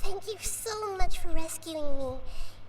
Thank you so much for rescuing me,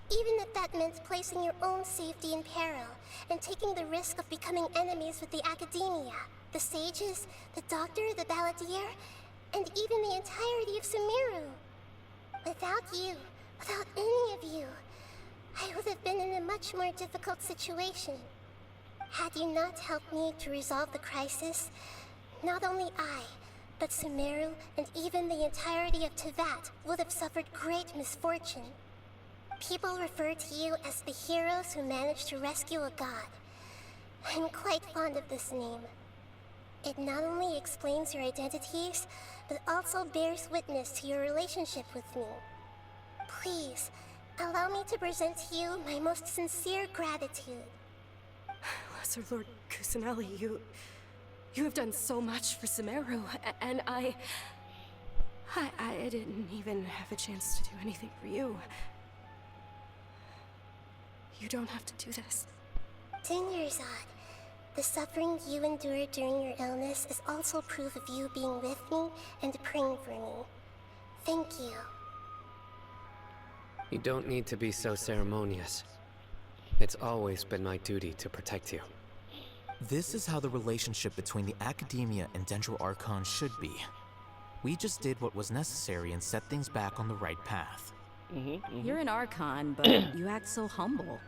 even if that meant placing your own safety in peril and taking the risk of becoming enemies with the academia, the sages, the doctor, the balladeer, and even the entirety of Sumeru. Without you, without any of you, I would have been in a much more difficult situation. Had you not helped me to resolve the crisis, not only I, but Sumeru and even the entirety of Tevat would have suffered great misfortune. People refer to you as the heroes who managed to rescue a god. I'm quite fond of this name. It not only explains your identities, but also bears witness to your relationship with me. Please, allow me to present to you my most sincere gratitude. Lesser Lord Kusanali, you have done so much for Sumeru, and I didn't even have a chance to do anything for you. You don't have to do this. Dingerzad, the suffering you endured during your illness is also proof of you being with me and praying for me. Thank you. You don't need to be so ceremonious. It's always been my duty to protect you. This is how the relationship between the Academia and Dendro Archon should be. We just did what was necessary and set things back on the right path. You're an Archon, but you act so humble.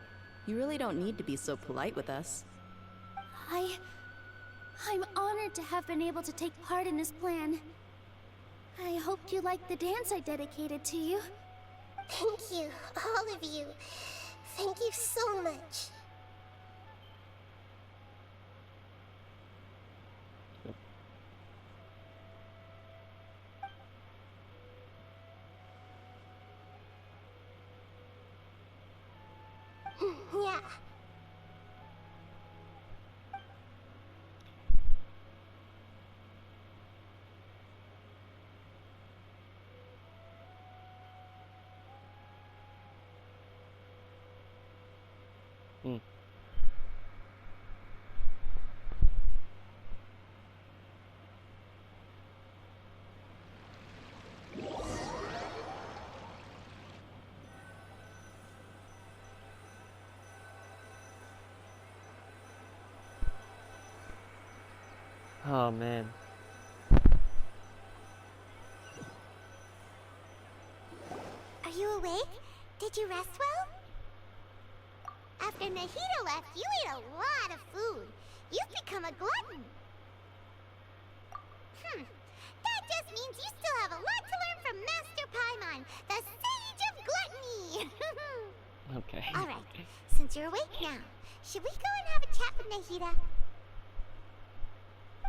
You really don't need to be so polite with us. I'm honored to have been able to take part in this plan. I hoped you liked the dance I dedicated to you. Thank you, all of you. Thank you so much. Yeah. Oh man. Are you awake? Did you rest well? After Nahida left, you ate a lot of food. You've become a glutton. That just means you still have a lot to learn from Master Paimon, the Sage of Gluttony. Okay. Alright, since you're awake now, should we go and have a chat with Nahida?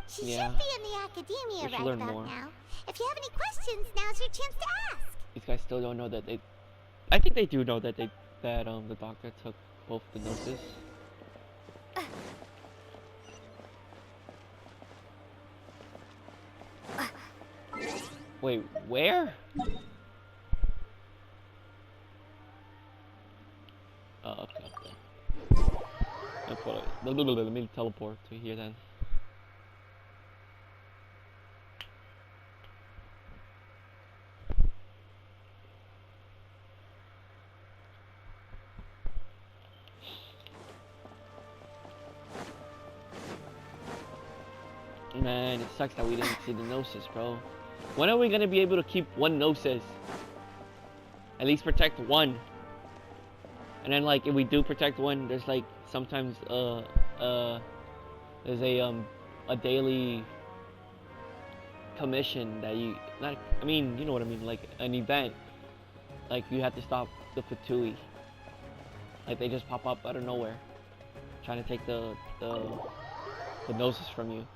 She should be in the academia right about more. now. If you have any questions, now's your chance to ask. These guys still don't know that they... I think they do know that the doctor took both the nurses. Wait, where? Oh, okay. Let me teleport to here then. Man, it sucks that we didn't see the Gnosis, bro. When are we gonna be able to keep one Gnosis? At least protect one. And then, like, if we do protect one, there's like sometimes there's a daily commission that you I mean, you know what I mean, like an event. Like you have to stop the Fatui. Like they just pop up out of nowhere, trying to take the Gnosis from you.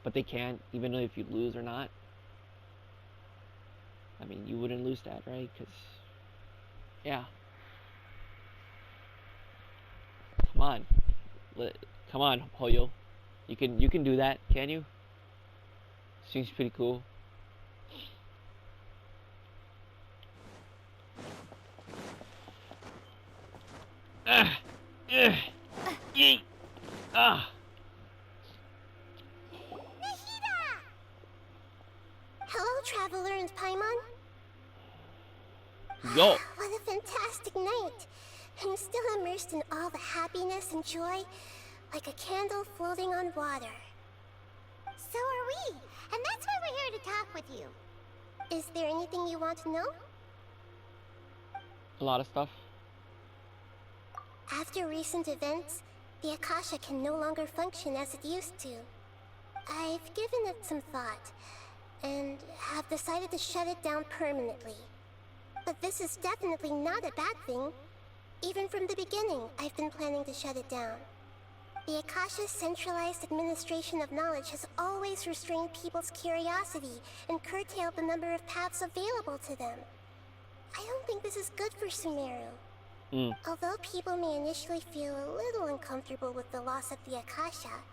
But they can't, even though if you lose or not. I mean, you wouldn't lose that, right? Because, yeah. Come on. Come on, Hoyo. You can do that, can you? Seems pretty cool. Hello, Traveler and Paimon. Yo. What a fantastic night. I'm still immersed in all the happiness and joy, like a candle floating on water. So are we. And that's why we're here to talk with you. Is there anything you want to know? A lot of stuff. After recent events, the Akasha can no longer function as it used to. I've given it some thought, and have decided to shut it down permanently. But this is definitely not a bad thing. Even from the beginning, I've been planning to shut it down. The Akasha's centralized administration of knowledge has always restrained people's curiosity and curtailed the number of paths available to them. I don't think this is good for Sumeru. Although people may initially feel a little uncomfortable with the loss of the Akasha,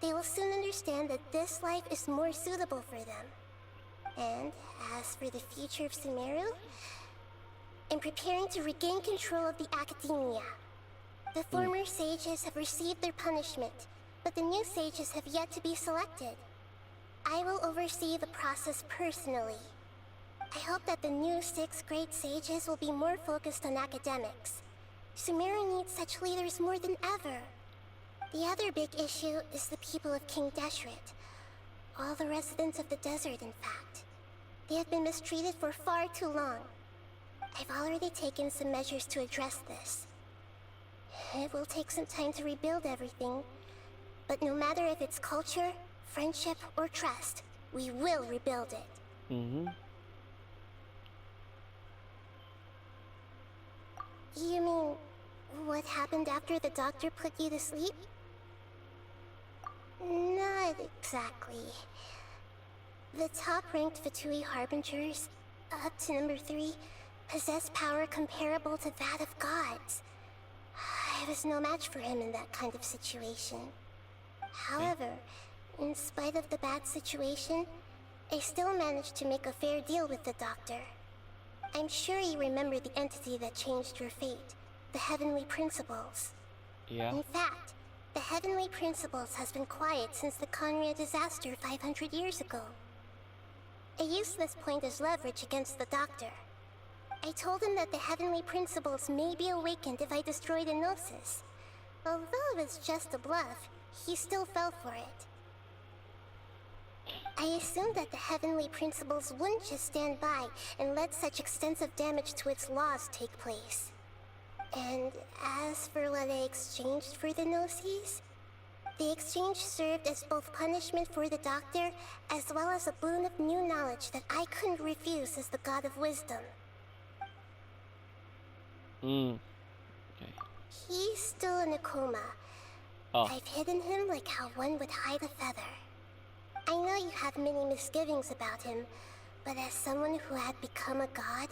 they will soon understand that this life is more suitable for them. And as for the future of Sumeru, I'm preparing to regain control of the Academia. The former sages have received their punishment, but the new sages have yet to be selected. I will oversee the process personally. I hope that the new 6 great sages will be more focused on academics. Sumeru needs such leaders more than ever. The other big issue is the people of King Deshret. All the residents of the desert, in fact. They have been mistreated for far too long. I've already taken some measures to address this. It will take some time to rebuild everything, but no matter if it's culture, friendship, or trust, we will rebuild it. You mean, what happened after the doctor put you to sleep? Not exactly. The top-ranked Fatui Harbingers, up to number 3, possess power comparable to that of gods. I was no match for him in that kind of situation. However, in spite of the bad situation, I still managed to make a fair deal with the doctor. I'm sure you remember the entity that changed your fate, the Heavenly Principles. Yeah. In fact, the Heavenly Principles has been quiet since the Conria disaster 500 years ago. I used this point as leverage against the doctor. I told him that the Heavenly Principles may be awakened if I destroy the Gnosis. Although it was just a bluff, he still fell for it. I assumed that the Heavenly Principles wouldn't just stand by and let such extensive damage to its laws take place. And as for what I exchanged for the Gnosis, the exchange served as both punishment for the Doctor, as well as a boon of new knowledge that I couldn't refuse as the God of Wisdom. Okay. He's still in a coma. I've hidden him like how one would hide a feather. I know you have many misgivings about him, but as someone who had become a god,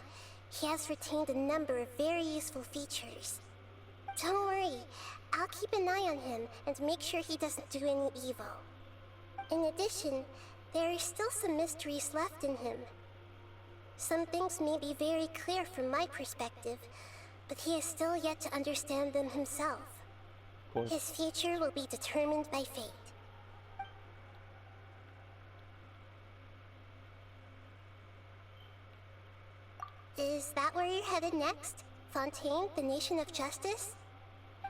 he has retained a number of very useful features. Don't worry, I'll keep an eye on him and make sure he doesn't do any evil. In addition, there are still some mysteries left in him. Some things may be very clear from my perspective, but he is still yet to understand them himself. His future will be determined by fate. Is that where you're headed next? Fontaine, the Nation of Justice?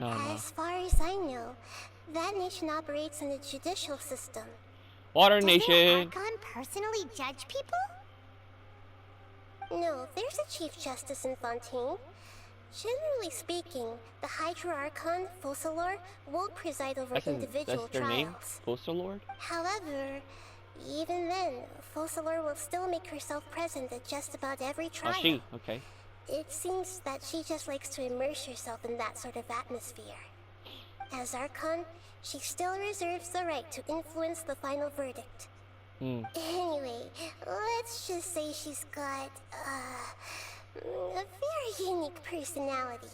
No. As far as I know, that nation operates in a judicial system. Water Does Nation. the Archon personally judge people? No, there's a Chief Justice in Fontaine. Generally speaking, the Hydra Archon, Focalor, won't preside over individual That's their name? trials. Postal Lord? However, even then, Focalor will still make herself present at just about every trial. Oh, she. Okay. It seems that she just likes to immerse herself in that sort of atmosphere. As Archon, she still reserves the right to influence the final verdict. Anyway, let's just say she's got, a very unique personality.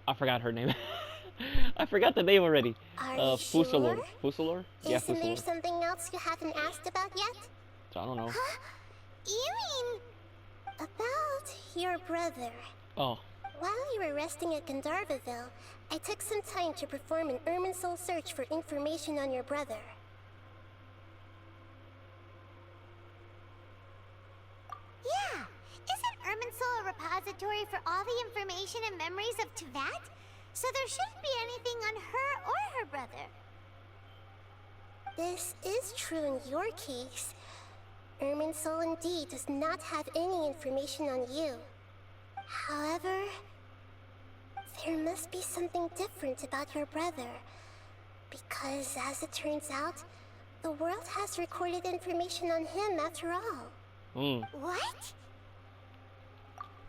I forgot her name. I forgot the name already. Are you Focalor. sure? Focalor? Yeah, Isn't there Focalor. something else you haven't asked about yet? So I don't know. You mean... About your brother. Oh. While you were resting at Gandharvaville, I took some time to perform an Irminsul search for information on your brother. repository for all the information and memories of Tevat, so there shouldn't be anything on her or her brother. This is true in your case. Irminsul indeed does not have any information on you. However, there must be something different about your brother. Because, as it turns out, the world has recorded information on him after all. What?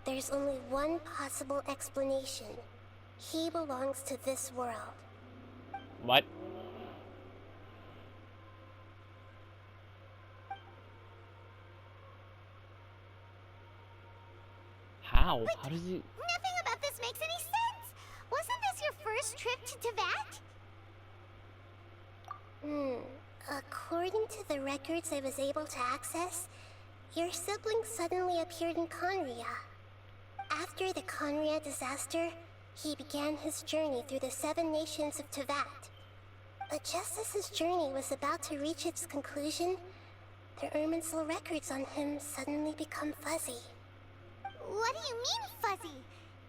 There's only one possible explanation. He belongs to this world. What? How? How does he... Nothing about this makes any sense! Wasn't this your first trip to Tevat? According to the records I was able to access, your sibling suddenly appeared in Conria. After the Conria disaster, he began his journey through the 7 nations of Tevat. But just as his journey was about to reach its conclusion, the Irminsul records on him suddenly become fuzzy. What do you mean, fuzzy?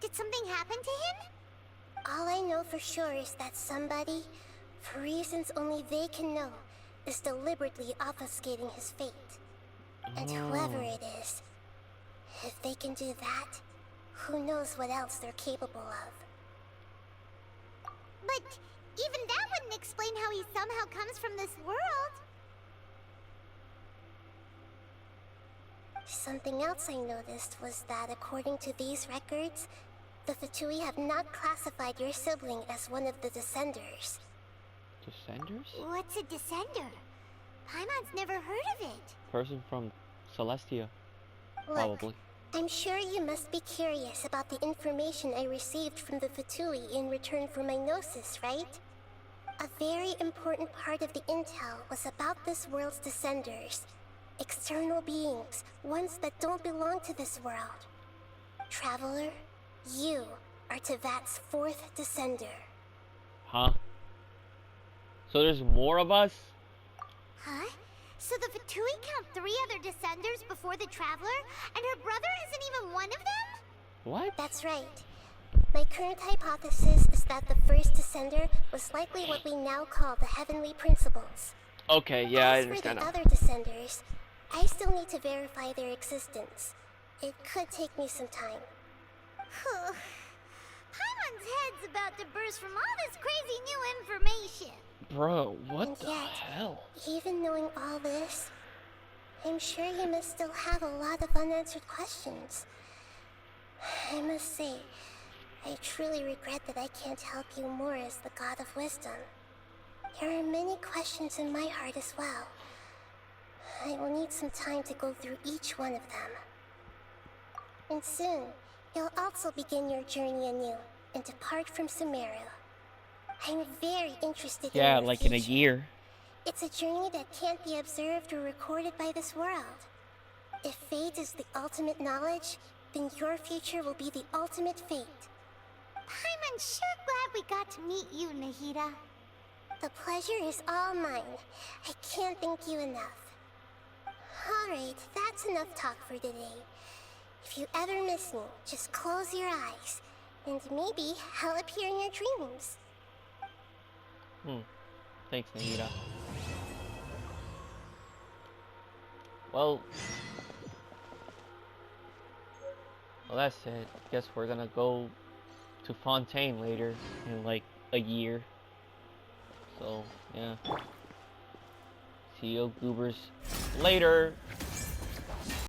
Did something happen to him? All I know for sure is that somebody, for reasons only they can know, is deliberately obfuscating his fate. And whoever it is, if they can do that, who knows what else they're capable of. But even that wouldn't explain how he somehow comes from this world. Something else I noticed was that according to these records, the Fatui have not classified your sibling as one of the Descenders. Descenders? What's a descender? Paimon's never heard of it. Person from Celestia. Look, Probably. I'm sure you must be curious about the information I received from the Fatui in return for my gnosis, right? A very important part of the intel was about this world's Descenders. External beings, ones that don't belong to this world. Traveler, you are Tevat's 4th Descender. Huh? So there's more of us? Huh? So the Fatui count 3 other Descenders before the Traveler, and her brother isn't even one of them? What? That's right. My current hypothesis is that the first Descender was likely what we now call the Heavenly Principles. Okay, yeah, I As for understand the now. other Descenders, I still need to verify their existence. It could take me some time. Paimon's head's about to burst from all this crazy new information. Bro, what And the yet, hell? even knowing all this, I'm sure you must still have a lot of unanswered questions. I must say, I truly regret that I can't help you more as the God of Wisdom. There are many questions in my heart as well. I will need some time to go through each one of them. And soon, you'll also begin your journey anew and depart from Sumeru. I'm very interested in Yeah, your like in a future. year. It's a journey that can't be observed or recorded by this world. If fate is the ultimate knowledge, then your future will be the ultimate fate. Paimon's sure glad we got to meet you, Nahida. The pleasure is all mine. I can't thank you enough. Alright, that's enough talk for today. If you ever miss me, just close your eyes, and maybe I'll appear in your dreams. Thanks, Nahida. Well, that's it. Guess we're gonna go to Fontaine later in like a year. So, yeah. See you goobers later.